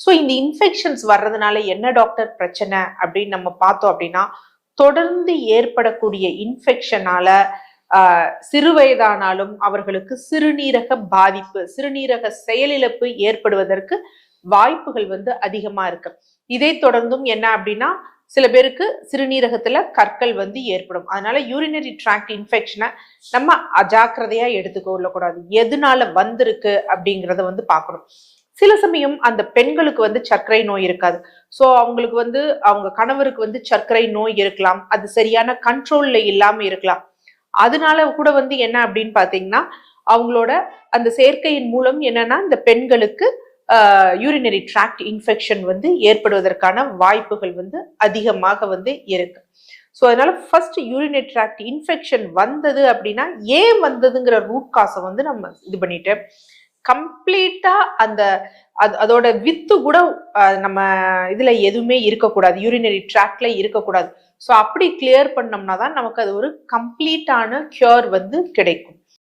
So இந்த infections வர்றதுனால என்ன டாக்டர் பிரச்சனை அப்படின்னு நம்ம பார்த்தோம் அப்படின்னா, தொடர்ந்து ஏற்படக்கூடிய இன்ஃபெக்ஷனால சிறு வயதானாலும் அவர்களுக்கு சிறுநீரக பாதிப்பு, சிறுநீரக செயலிழப்பு ஏற்படுவதற்கு வாய்ப்புகள் அதிகமா இருக்கு. இதை தொடர்ந்தும் என்ன அப்படின்னா, சில பேருக்கு சிறுநீரகத்துல கற்கள் ஏற்படும். அதனால யூரினரி ட்ராக்ட் இன்ஃபெக்ஷனை நம்ம அஜாக்கிரதையா எடுத்துக்கொள்ளக்கூடாது. எதனால வந்திருக்கு அப்படிங்கிறத பார்க்கணும். சில சமயம் அந்த பெண்களுக்கு சர்க்கரை நோய் இருக்காது. ஸோ அவங்களுக்கு அவங்க கணவருக்கு சர்க்கரை நோய் இருக்கலாம். அது சரியான கண்ட்ரோல்ல இல்லாம இருக்கலாம். அதனால கூட என்ன அப்படின்னு பாத்தீங்கன்னா, அவங்களோட அந்த சேர்க்கையின் மூலம் என்னன்னா இந்த பெண்களுக்கு யூரினரி ட்ராக்ட் இன்ஃபெக்ஷன் ஏற்படுவதற்கான வாய்ப்புகள் அதிகமாக இருக்கு. ஸோ அதனால ஃபர்ஸ்ட் யூரினரி ட்ராக்ட் இன்ஃபெக்ஷன் வந்தது அப்படின்னா ஏன் வந்ததுங்கிற ரூட் காசை நம்ம இது பண்ணிட்டு கம்ப்ளீட்டா அதோட வித்து கூட நம்ம இதுல எதுவுமே இருக்கக்கூடாது, யூரினரி ட்ராக்ட்ல இருக்கக்கூடாது. ஸோ அப்படி கிளியர் பண்ணோம்னா தான் நமக்கு அது ஒரு கம்ப்ளீட்டான கியூர் கிடைக்கும்.